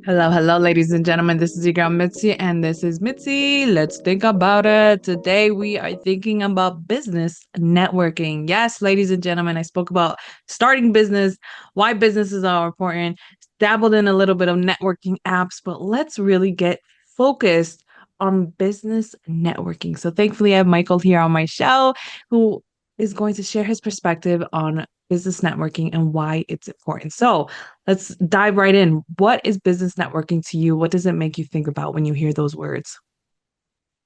Hello, hello, ladies and gentlemen. This is your girl Mitzi, and this is Mitzi. Let's think about it. Today, we are thinking about business networking. Yes, ladies and gentlemen, I spoke about starting business, why businesses are important, dabbled in a little bit of networking apps, but let's really get focused on business networking. So, thankfully, I have Michael here on my show who is going to share his perspective on business networking and why it's important. So, let's dive right in. What is business networking to you? What does it make you think about when you hear those words?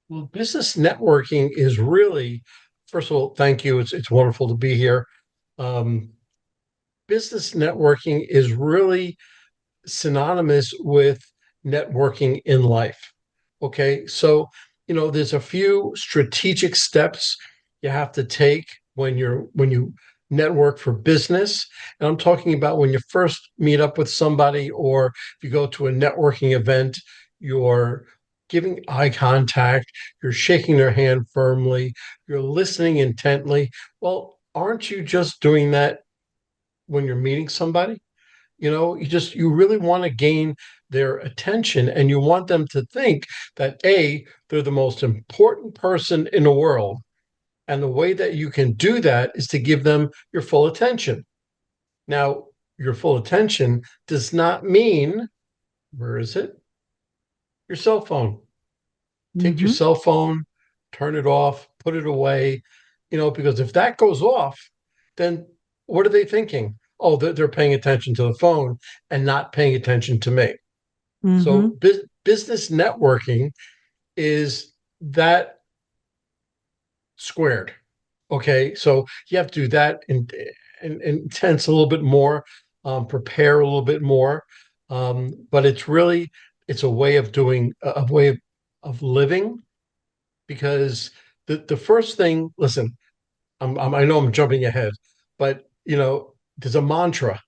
Well, business networking is really, first of all, thank you. It's wonderful to be here. Um, Business networking is really synonymous with networking in life. Okay, so there's a few strategic steps you have to take when you network for business. And I'm talking about when you first meet up with somebody, or if you go to a networking event, you're giving eye contact, you're shaking their hand firmly, you're listening intently. Well, aren't you just doing that when you're meeting somebody? You really want to gain their attention, and you want them to think that they're the most important person in the world. And the way that you can do that is to give them your full attention. Now, your full attention does not mean, where is it? Your cell phone. Take your Mm-hmm. cell phone, turn it off, put it away, because if that goes off, then what are they thinking? Oh, they're paying attention to the phone and not paying attention to me. Mm-hmm. So business networking is that squared. Okay, so you have to do that and intense a little bit more, prepare a little bit more, but it's a way of doing a way of living, because the first thing. Listen, I know I'm jumping ahead, but there's a mantra.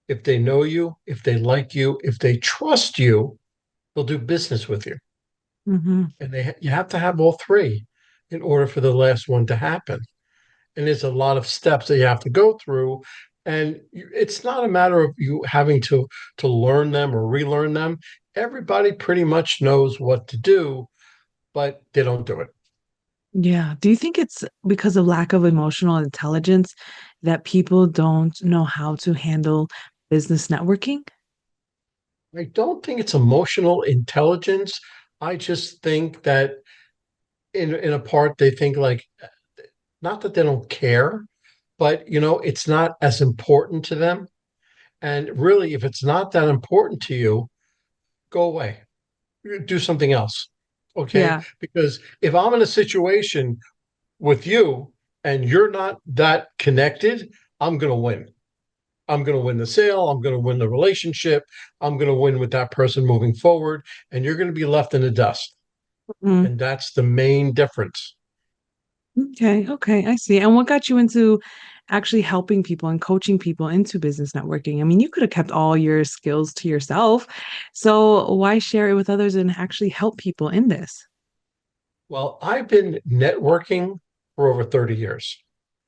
If they know you, if they like you, if they trust you, they'll do business with you. Mm-hmm. And you have to have all three in order for the last one to happen. And there's a lot of steps that you have to go through, and it's not a matter of you having to learn them or relearn them. Everybody pretty much knows what to do, but they don't do it. Yeah. Do you think it's because of lack of emotional intelligence that people don't know how to handle business networking? I don't think it's emotional intelligence. I just think that in a part they think like, not that they don't care, but it's not as important to them. And really, if it's not that important to you, go away, do something else. Okay, Yeah. because if I'm in a situation with you and you're not that connected, I'm going to win. I'm going to win the sale, I'm going to win the relationship, I'm going to win with that person moving forward, and you're going to be left in the dust. Mm. And that's the main difference. Okay. Okay. I see. And what got you into actually helping people and coaching people into business networking? I mean, you could have kept all your skills to yourself. So why share it with others and actually help people in this? Well, I've been networking for over 30 years.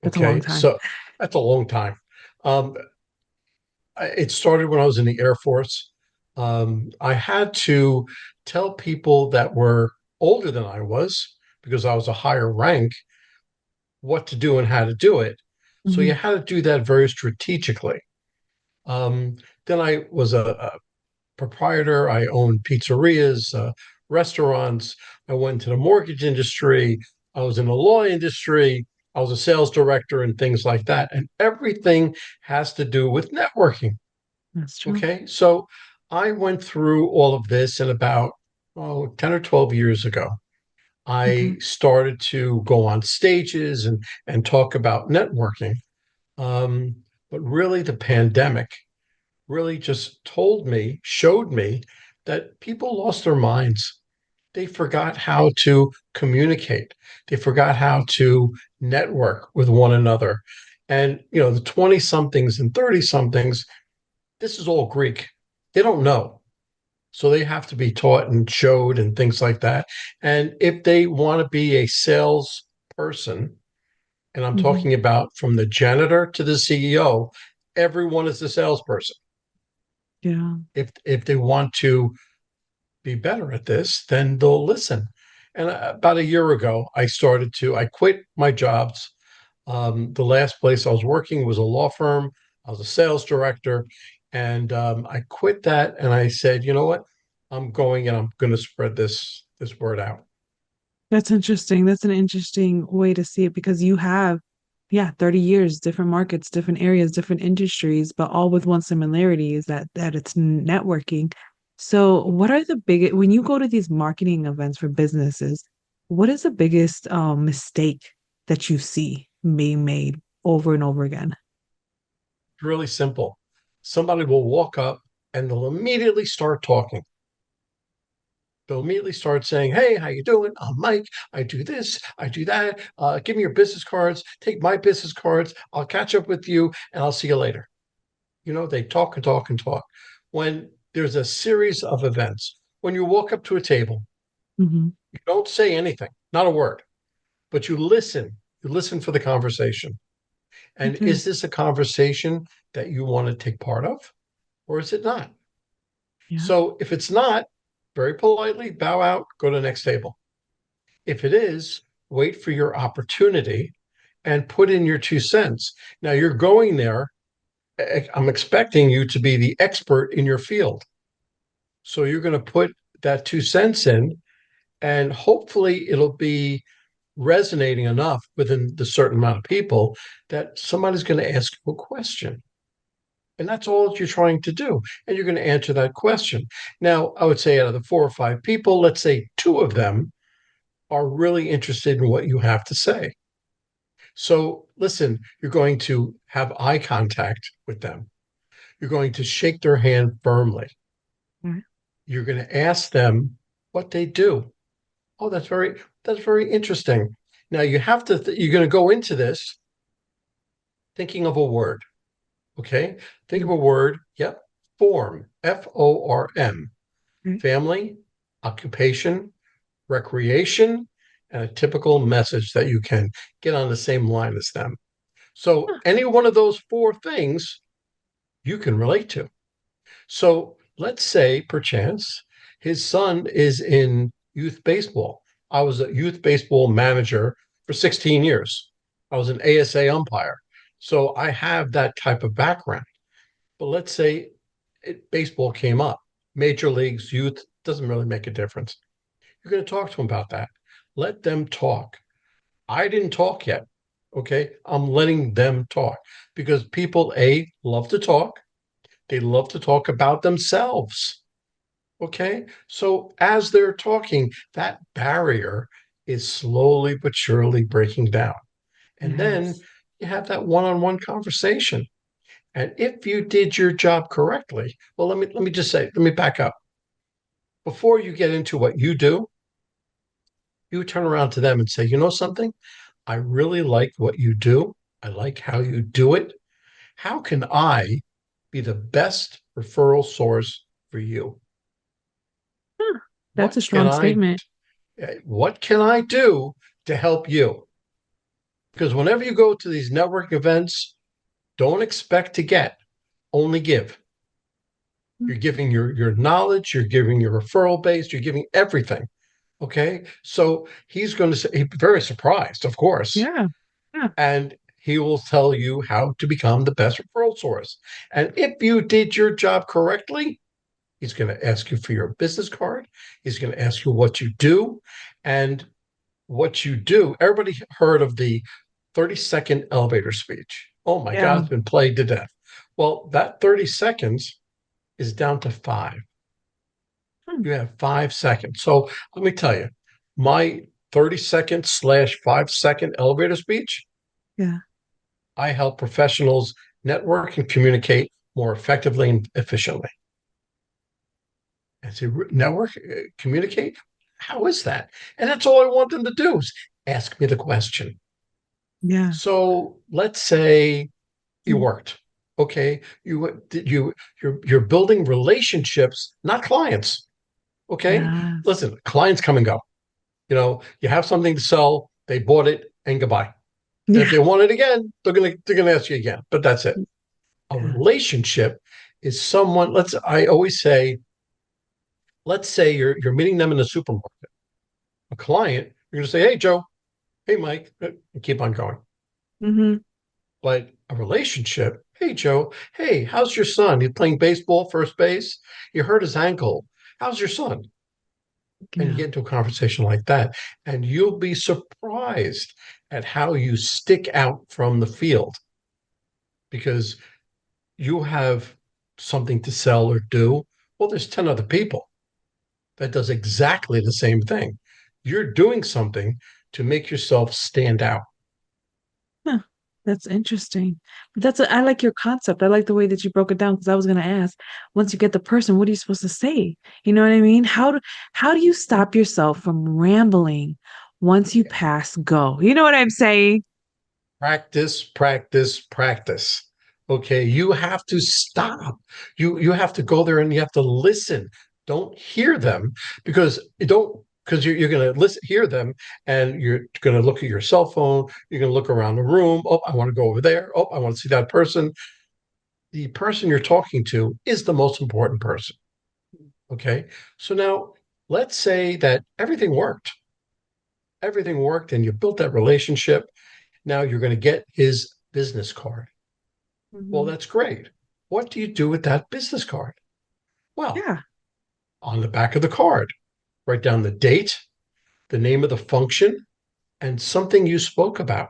That's a long Okay. time. So that's a long time. Um, it started when I was in the Air Force. I had to tell people that were older than I was, because I was a higher rank, what to do and how to do it. So you Hmm. had to do that very strategically. Um, then I was a proprietor. I owned pizzerias, restaurants. I went to the mortgage industry. I was in the law industry. I was a sales director and things like that. And everything has to do with networking. That's true. Okay. So I went through all of this, and about 10 or 12 years ago, Hmm. I started to go on stages and talk about networking. Um, but really, the pandemic really just showed me that people lost their minds. They forgot how to communicate. They forgot how to network with one another. And, the 20 somethings and 30 somethings, this is all Greek. They don't know. So they have to be taught and showed and things like that. And if they want to be a sales person, and I'm Hmm. talking about from the janitor to the CEO, everyone is a salesperson. Yeah. If they want to be better at this, then they'll listen. And about a year ago, I quit my jobs. The last place I was working was a law firm. I was a sales director, and I quit that. And I said, you know what? I'm going and I'm going to spread this word out. That's interesting. That's an interesting way to see it because you have, yeah, 30 years, different markets, different areas, different industries, but all with one similarity is that it's networking. So, what are the big when you go to these marketing events for businesses, what is the biggest mistake that you see being made over and over again? It's really simple. Somebody will walk up and they'll immediately start talking. They'll immediately start saying, "Hey, how you doing? I'm Mike. I do this. I do that. Give me your business cards. Take my business cards. I'll catch up with you, and I'll see you later." They talk and talk and talk. When there's a series of events, when you walk up to a table, Hmm. you don't say anything, not a word, but you listen. You listen for the conversation. And Okay. is this a conversation that you want to take part of, or is it not? Yeah. So if it's not, very politely bow out, go to the next table. If it is, wait for your opportunity and put in your 2 cents. Now you're going there. I'm expecting you to be the expert in your field. So you're going to put that 2 cents in, and hopefully it'll be resonating enough within the certain amount of people that somebody's going to ask you a question. And that's all that you're trying to do. And you're going to answer that question. Now, I would say out of the 4 or 5 people, let's say two of them are really interested in what you have to say. So listen, you're going to have eye contact with them. You're going to shake their hand firmly. Right. You're going to ask them what they do. Oh, that's very interesting. Now you're going to go into this thinking of a word. Okay. Think of Mm. a word. Yep. Form. FORM. Right. Family, occupation, recreation, and a typical message that you can get on the same line as them. So Huh. any one of those four things you can relate to. So let's say, perchance, his son is in youth baseball. I was a youth baseball manager for 16 years. I was an ASA umpire. So I have that type of background. But let's say baseball came up, major leagues, youth, doesn't really make a difference. You're going to talk to them about that. Let them talk. I didn't talk yet. Okay. I'm letting them talk because people, love to talk. They love to talk about themselves. Okay. So as they're talking, that barrier is slowly but surely breaking down. And then Yes. you have that one on one conversation. And if you did your job correctly, well, let me just say, let me back up. Before you get into what you do, you turn around to them and say, you know something? I really like what you do. I like how you do it. How can I be the best referral source for you? Huh. That's a What can strong I statement. what can I do to help you? Because whenever you go to these network events, don't expect to get, only give. Mm. You're giving your knowledge, you're giving your referral base, you're giving everything. Okay. So he's going to say, he's very surprised, of course, Yeah. Yeah. and he will tell you how to become the best referral source. And if you did your job correctly, he's going to ask you for your business card. He's going to ask you what you do. And what you do, everybody heard of the 30-second elevator speech. Oh my God, Yeah. it's been played to death. Well, that 30 seconds is down to 5. Hmm. You have 5 seconds. So let me tell you, my 30-second/5 second elevator speech, Yeah. I help professionals network and communicate more effectively and efficiently. And say, network, communicate? How is that? And that's all I want them to do is ask me the question. Yeah. So let's say you Mm. worked. Okay. You're building relationships, not clients. Okay. Yes. Listen, clients come and go. You have something to sell, they bought it, and goodbye. And if Yeah. they want it again, they're gonna ask you again. But that's it. A Yeah. relationship is someone, I always say, let's say you're meeting them in the supermarket, a client, you're going to say, hey, Joe, hey, Mike, and keep on going. Hmm. But a relationship, hey, Joe, hey, how's your son? He's playing baseball, first base. You hurt his ankle. How's your son? And you Yeah. get into a conversation like that, and you'll be surprised at how you stick out from the field because you have something to sell or do. Well, there's 10 other people that does exactly the same thing. You're doing something to make yourself stand out. Huh. That's interesting. But I like your concept. I like the way that you broke it down because I was going to ask, once you get the person, what are you supposed to say? You know what I mean? How do you stop yourself from rambling once you pass go? You know what I'm saying? Practice, practice, practice. Okay, you have to stop. You have to go there and you have to listen. Don't hear them because you don't because you're going to listen hear them and you're going to look at your cell phone. You're going to look around the room. Oh, I want to go over there. Oh, I want to see that person. The person you're talking to is the most important person. Okay, so now let's say that everything worked, and you built that relationship. Now you're going to get his business card. Well, Hmm. that's great. What do you do with that business card? Well, Yeah. on the back of the card, write down the date, the name of the function, and something you spoke about.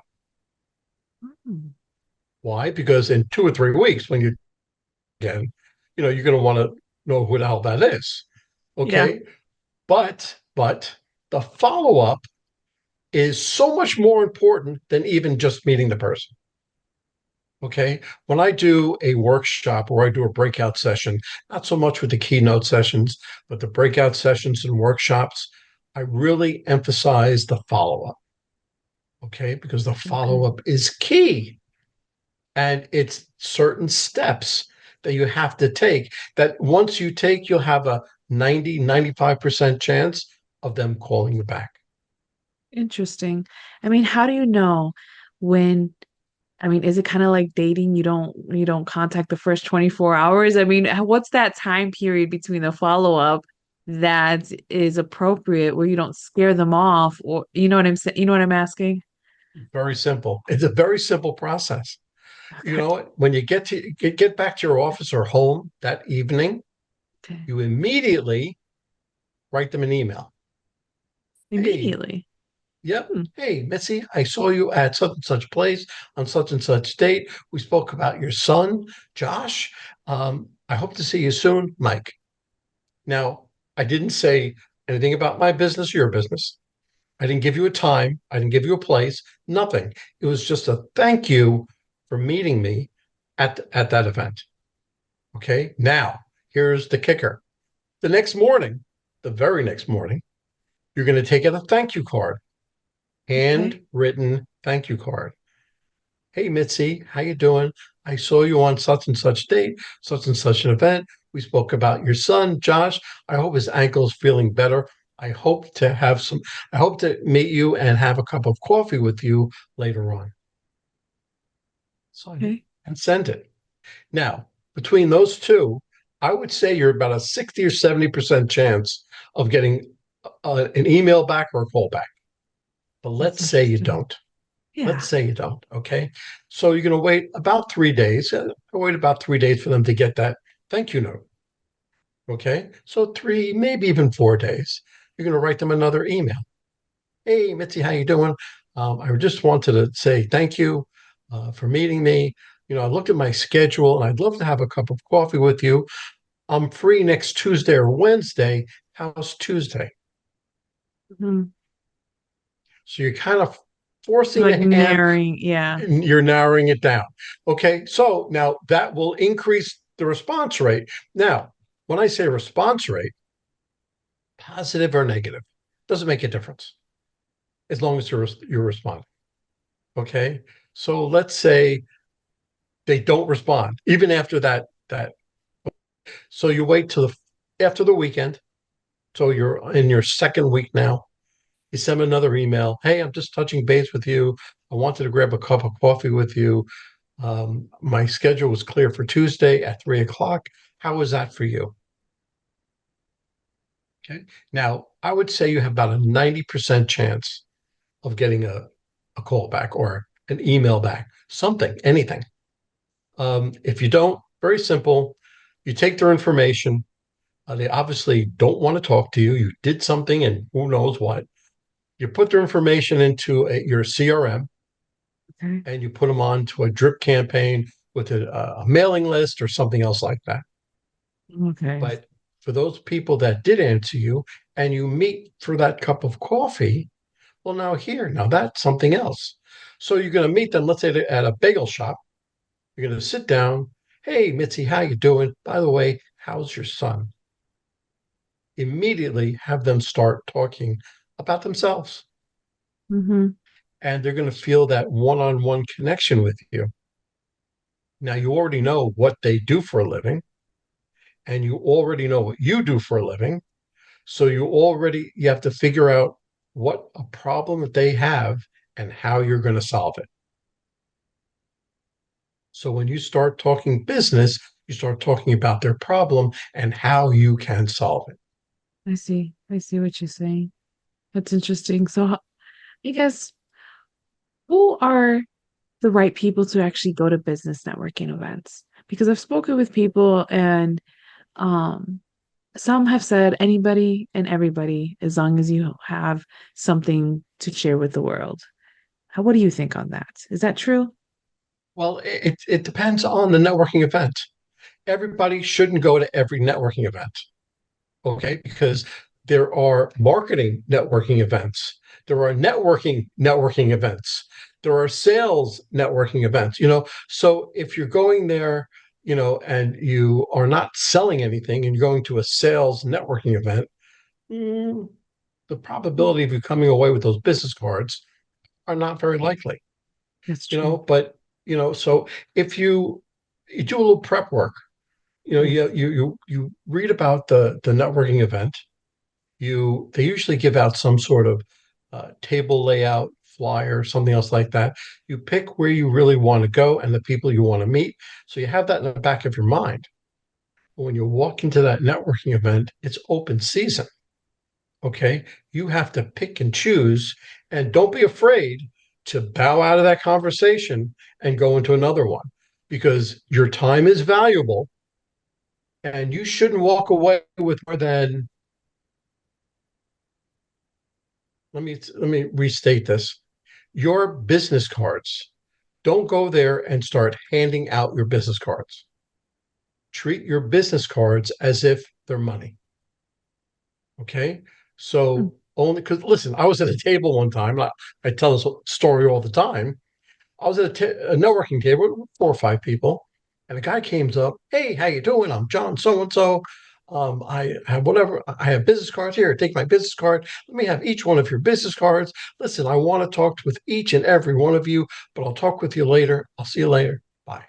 Mm. Why? Because in 2 or 3 weeks, when you again, you're going to want to know who the hell that is. Yeah. Okay. But the follow up is so much more important than even just meeting the person. Okay. When I do a workshop or I do a breakout session, not so much with the keynote sessions, but the breakout sessions and workshops, I really emphasize the follow up. Okay. Because the Okay. follow up is key. And it's certain steps that you have to take that once you take, you'll have a 95% chance of them calling you back. Interesting. I mean, how do you know when I mean, is it kind of like dating? You don't contact the first 24 hours? I mean, what's that time period between the follow-up that is appropriate where you don't scare them off or you know what I'm saying? You know what I'm asking? Very simple. It's a very simple process. You Okay. know what? When you get back to your office or home that evening, Okay. you immediately write them an email. Hey, Immediately. yep. Hmm. Hey, Mitzi, I saw you at such and such place on such and such date. We spoke about your son, Josh. I hope to see you soon, Mike. Now, I didn't say anything about my business or your business. I didn't give you a time. I didn't give you a place. Nothing. It was just a thank you for meeting me at that event. Okay. Now, here's the kicker. The next morning, the very next morning, you're going to take out a thank you card, Okay. handwritten thank you card. Hey, Mitzi, how you doing? I saw you on such and such date, such and such an event. We spoke about your son, Josh. I hope his ankle's feeling better. I hope to have some, I hope to meet you and have a cup of coffee with you later on. Sign it Okay. and send it. Now, between those two, I would say you're about a 60 or 70% chance of getting an email back or a call back. But That's let's say you interesting. don't. Let's Yeah. say you don't. Okay. So you're going to wait about 3 days. Wait about 3 days for them to get that thank you note. Okay. So three, maybe even 4 days. You're going to write them another email. Hey, Mitzi, how you doing? I just wanted to say thank you for meeting me. I looked at my schedule and I'd love to have a cup of coffee with you. I'm free next Tuesday or Wednesday. How's Tuesday? Mhm. So you're kind of forcing Like the hand, narrowing. Yeah. and you're narrowing it down. Okay. So now that will increase the response rate. Now, when I say response rate, positive or negative, doesn't make a difference as long as you're responding. Okay. So let's say they don't respond even after that. So you wait till after the weekend. So you're in your second week now. You send them another email. Hey, I'm just touching base with you. I wanted to grab a cup of coffee with you. My schedule was clear for Tuesday at 3 o'clock. How was that for you? Okay. Now, I would say you have about a 90% chance of getting a call back or an email back, something, anything. If you don't, very simple. You take their information. They obviously don't want to talk to you. You did something and who knows what. You put their information into your CRM Okay. and you put them onto a drip campaign with a mailing list or something else like that. Okay. But for those people that did answer you and you meet for that cup of coffee, well, now that's something else. So you're going to meet them, let's say at a bagel shop. You're going to sit down. Hey, Mitzi, how you doing? By the way, how's your son? Immediately have them start talking about themselves. Mm-hmm. And they're going to feel that one-on-one connection with you. Now, you already know what they do for a living, and you already know what you do for a living. So you have to figure out what a problem that they have and how you're going to solve it. So when you start talking business, you start talking about their problem and how you can solve it. I see. I see what you're saying. That's interesting. So I guess who are the right people to actually go to business networking events? Because I've spoken with people and um some have said anybody and everybody as long as you have something to share with the world. What do you think on that? Is that true? Well, it depends on the networking event. Everybody shouldn't go to every networking event, okay? Because there are marketing networking events, there are networking events, there are sales networking events, So if you're going there, and you are not selling anything and you're going to a sales networking event, mm, the probability of you coming away with those business cards are not very likely, That's true. but so if you do a little prep work, Yes. you read about the networking event. They usually give out some sort of table layout flyer, something else like that. You pick where you really want to go and the people you want to meet, so you have that in the back of your mind. When you walk into that networking event, it's open season. Okay, you have to pick and choose, and don't be afraid to bow out of that conversation and go into another one, because your time is valuable and you shouldn't walk away with more than, let me restate this. Your business cards, don't go there and start handing out your business cards. Treat your business cards as if they're money. Okay. Hmm. So only because, listen, I was at a table one time. I tell this story all the time. I was at a networking table with 4 or 5 people, and a guy came up. Hey, how you doing? I'm John so and so. I have whatever. I have business cards here. Take my business card. Let me have each one of your business cards. Listen, I want to talk with each and every one of you, but I'll talk with you later. I'll see you later. Bye.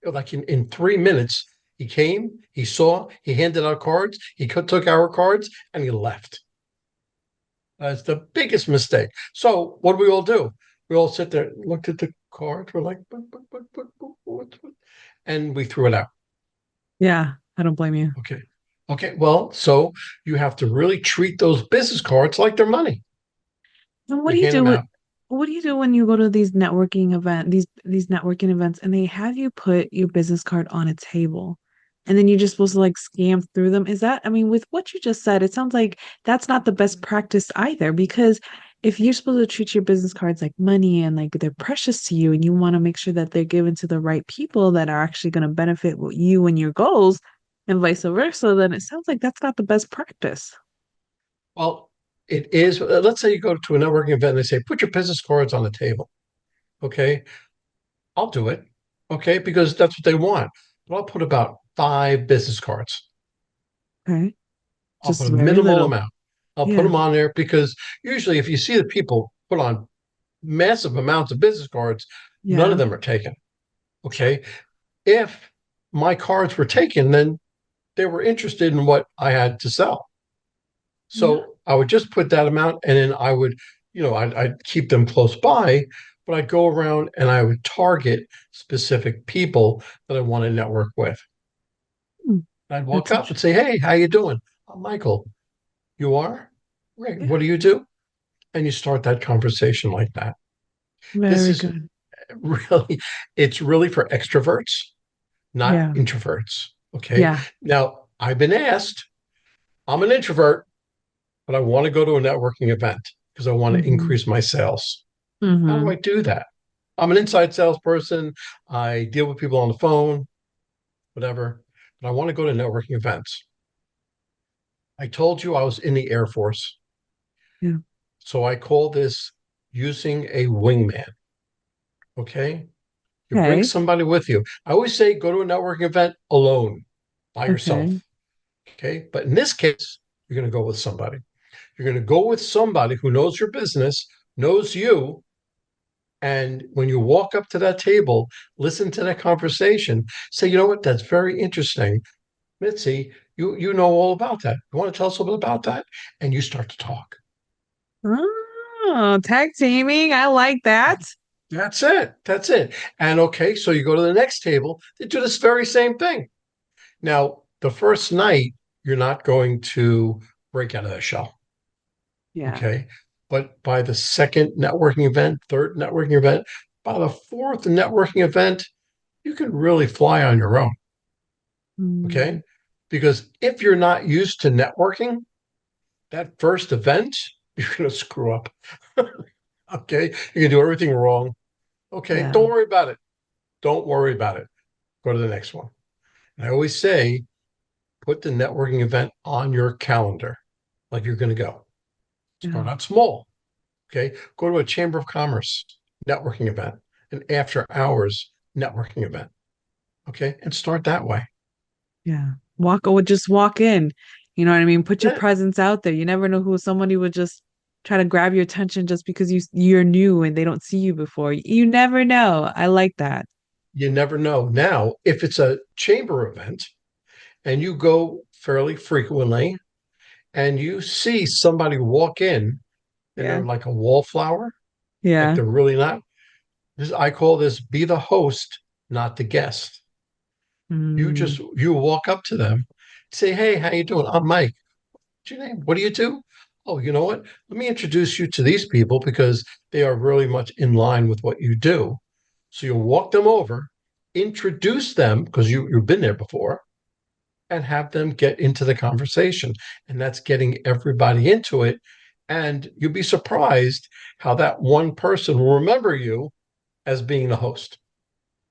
Like in 3 minutes, he came, he saw, he handed out cards, took our cards, and he left. That's the biggest mistake. So what do we all do? We all sit there, looked at the cards. We're like, what? And we threw it out. Yeah, I don't blame you. Okay. Okay. Well, so you have to really treat those business cards like they're money. And You hand them out. what do you do when you go to these networking events and they have you put your business card on a table and then you're just supposed to like scam through them? Is that, I mean, with what you just said, it sounds like that's not the best practice either, because if you're supposed to treat your business cards like money and like they're precious to you and you want to make sure that they're given to the right people that are actually going to benefit you and your goals and vice versa, then it sounds like that's not the best practice. Well, it is. Let's say you go to a networking event and they say, put your business cards on the table. Okay. I'll do it. Okay. Because that's what they want. But I'll put about 5 business cards. Okay. I'll put Just a very minimal little. amount. I'll put Yeah. them on there because usually, if you see the people put on massive amounts of business cards, none of Yeah. them are taken. Okay. If my cards were taken, then they were interested in what I had to sell. Yeah. So I would just put that amount and then I'd keep them close by. but I'd go around and I would target specific people that I want to network with. Hmm. I'd walk That's up and interesting. say, "Hey, how you doing? I'm Michael. You are? Great. Yeah. What do you do?" And you start that conversation like that. This Very is good. really, it's really for extroverts, not Yeah. introverts. Okay. Yeah. Now, I've been asked, I'm an introvert, but I want to go to a networking event because I want to Mm-hmm. increase my sales. How do Mm-hmm. I do that? I'm an inside salesperson. I deal with people on the phone, whatever, but I want to go to networking events. I told you I was in the Air Force. Yeah. So I call this using a wingman. Okay. You bring Okay. somebody with you. I always say go to a networking event alone, by Okay. yourself. Okay. But in this case, you're going to go with somebody. You're going to go with somebody who knows your business, knows you. And when you walk up to that table, listen to that conversation, say, you know what, that's very interesting. Mitzi, you know all about that. You want to tell us a little bit about that? And you start to talk. Oh, tag teaming. I like that. That's it. That's it. And okay, so you go to the next table, they do this very same thing. Now, the first night, you're not going to break out of the shell. Yeah. Okay. But by the second networking event, third networking event, by the fourth networking event, you can really fly on your own. Mm, Okay. Because if you're not used to networking, that first event, you're going to screw up. Okay. You can do everything wrong. Okay. yeah. Don't worry about it. Don't worry about it. Go to the next one. And I always say, put the networking event on your calendar, like you're going to go. Yeah. Start out small. Okay. Go to a Chamber of Commerce networking event, an after hours networking event. Okay. And start that way. Yeah. Just walk in. You know what I mean? Put your Yeah. presence out there. You never know who somebody would just try to grab your attention just because you're new and they don't see you before. You never know. I like that. You never know. Now, if it's a chamber event and you go fairly frequently and you see somebody walk in and Yeah. they're like a wallflower, like Yeah. they're really not, this, I call this be the host, not the guest. Mm, You walk up to them, say, "Hey, how you doing? I'm Mike. What's your name? What do you do?" "Oh, you know what? Let me introduce you to these people because they are really much in line with what you do." So you'll walk them over, introduce them because you've been there before, and have them get into the conversation. And that's getting everybody into it. And you'll be surprised how that one person will remember you as being the host.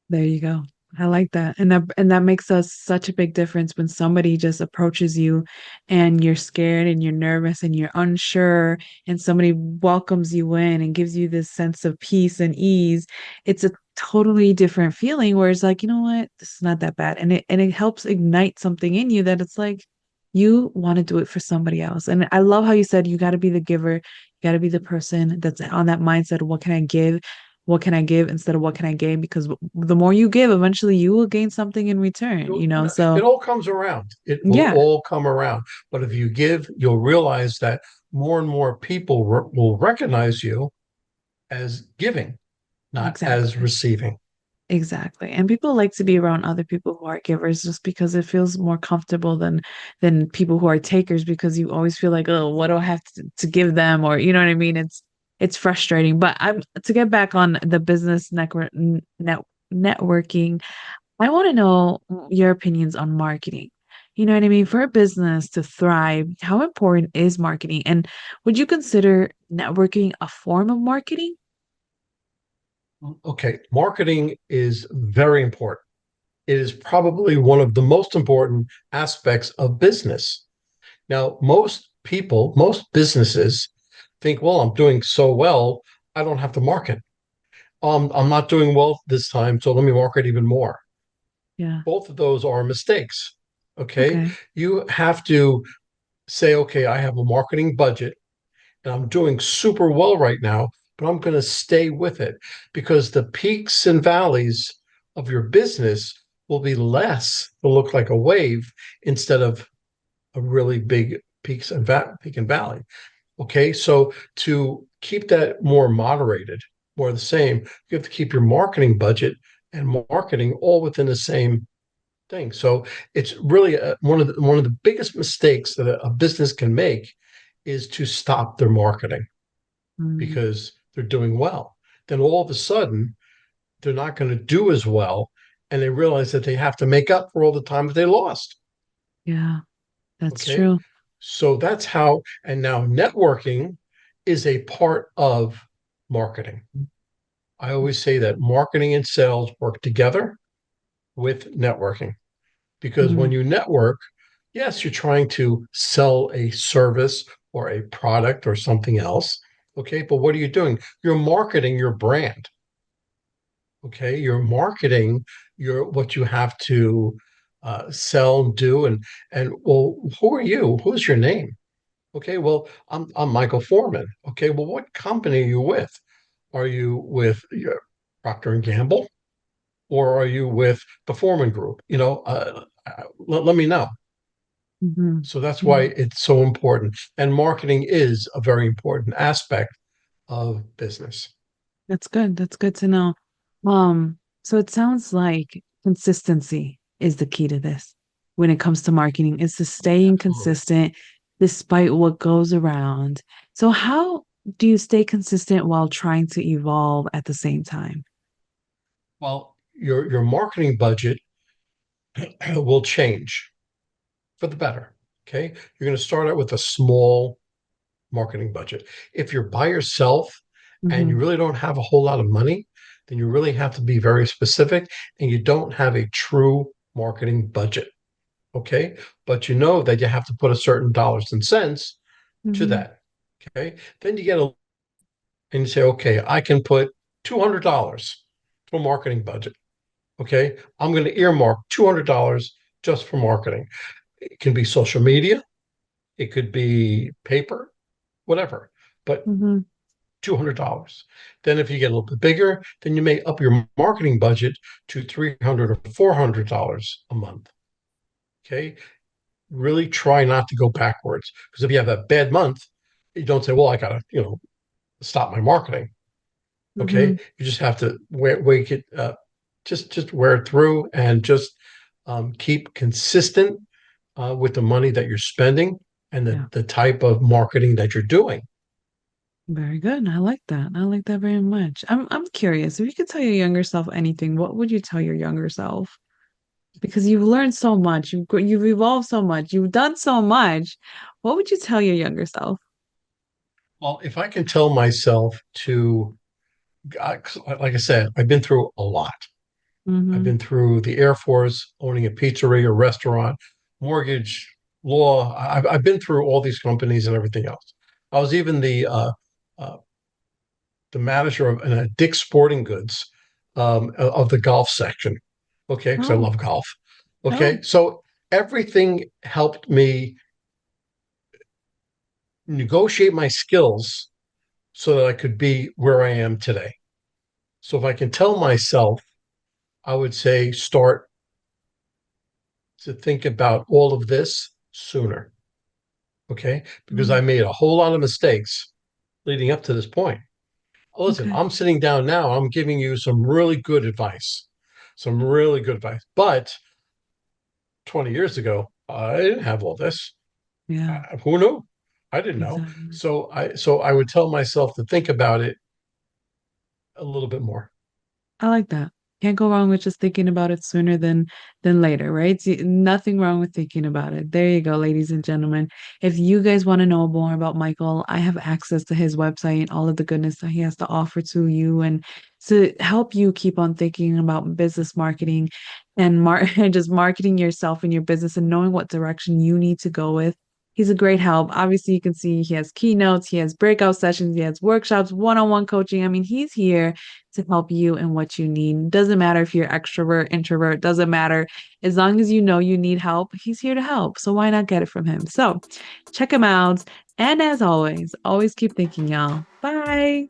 there you go. I like that. And that makes us such a big difference when somebody just approaches you and you're scared and you're nervous and you're unsure and somebody welcomes you in and gives you this sense of peace and ease. It's a totally different feeling where it's like, you know what, this is not that bad. And it helps ignite something in you that it's like you want to do it for somebody else. And I love how you said you got to be the giver, you got to be the person that's on that mindset of what can I give? What can I give instead of what can I gain? Because the more you give, eventually you will gain something in return, you know? It So, all comes around. It will yeah, all come around. But if you give, you'll realize that more and more people will recognize you as giving, not as exactly. receiving. Exactly. And people like to be around other people who are givers just because it feels more comfortable than people who are takers because you always feel like, oh, what do I have to give them? Or you know what I mean? It's frustrating. But I'm to get back on the business networking. I want to know your opinions on marketing. You know what I mean? For a business to thrive, how important is marketing? And would you consider networking a form of marketing? Okay, marketing is very important. It is probably one of the most important aspects of business. Now, most people, most businesses think, well, I'm doing so well, I don't have to market. I'm not doing well this time, so let me market even more. Yeah. Both of those are mistakes. Okay. Okay. You have to say, okay, I have a marketing budget and I'm doing super well right now, but I'm going to stay with it because the peaks and valleys of your business will be less to look like a wave instead of a really big peak and valley. Okay. So to keep that more moderated, more of the same. You have to keep your marketing budget and marketing all within the same thing. So it's really one of the biggest mistakes that a business can make is to stop their marketing Mm, because they're doing well. Then all of a sudden, they're not going to do as well, and they realize that they have to make up for all the time that they lost. yeah, that's Okay, true. so that's how. And now networking is a part of marketing. I always say that marketing and sales work together with networking because when Mm, you network, yes, you're trying to sell a service or a product or something else. Okay, but what are you doing? You're marketing your brand. Okay, you're marketing your what you have to sell and do, and well, who are you? Who's your name? Okay, well, I'm Michael Forman. Okay, well, what company are you with? Are you with Procter and Gamble, or are you with the Forman Group? Let me know. mhm. So that's why Mm. it's so important. And marketing is a very important aspect of business. That's good. That's good to know. So it sounds like consistency is the key to this when it comes to marketing. It's the staying Absolutely. consistent despite what goes around. So how do you stay consistent while trying to evolve at the same time? Well, your marketing budget will change for the better. Okay. You're going to start out with a small marketing budget. If you're by yourself and you Hmm. really don't have a whole lot of money, then you really have to be very specific and you don't have a true marketing budget. Okay. But you know that you have to put a certain dollars and cents to Hmm. that. Okay. Then you get a, and you say, okay, I can put $200 to a marketing budget. Okay. I'm going to earmark $200 just for marketing. It can be social media, it could be paper, whatever, but Hmm. $200. Then if you get a little bit bigger, then you may up your marketing budget to $300 or $400 a month. Okay. Really try not to go backwards because if you have a bad month, you don't say, well, I got to, stop my marketing. Okay. Hmm. You just have to wake it, just wear it through and just keep consistent with the money that you're spending and Yeah. the type of marketing that you're doing. Very good. I like that. I like that very much. I'm curious. If you could tell your younger self anything, what would you tell your younger self? Because you've learned so much, you've evolved so much, you've done so much. What would you tell your younger self? Well, if I can tell myself to, like I said, I've been through a lot. I've Mm-hmm. been through the Air Force, owning a pizzeria, a restaurant, mortgage, law. I've been through all these companies and everything else. I was even uh, the manager of Dick's Sporting Goods of the golf section. Okay, because I Oh, love golf. oh, Okay, so everything helped me negotiate my skills so that I could be where I am today. So if I can tell myself, I would say start to think about all of this sooner. Okay, because I mm, made a whole lot of mistakes leading up to this point. Listen, okay. I'm sitting down now, I'm giving you some really good advice, some really good advice. But 20 years ago, I didn't have all this. Yeah, Who knew? I didn't know. exactly. So I would tell myself to think about it a little bit more. I like that. Can't go wrong with just thinking about it sooner than later, right? See, nothing wrong with thinking about it. There you go, ladies and gentlemen. If you guys want to know more about Michael, I have access to his website and all of the goodness that he has to offer to you and to help you keep on thinking about business marketing and and just marketing yourself and your business and knowing what direction you need to go with. He's a great help. Obviously, you can see he has keynotes, he has breakout sessions, he has workshops, one-on-one coaching. I mean, he's here to help you in what you need. Doesn't matter if you're extrovert, introvert, doesn't matter. As long as you know you need help, he's here to help. So why not get it from him? So check him out. And as always keep thinking, y'all. Bye.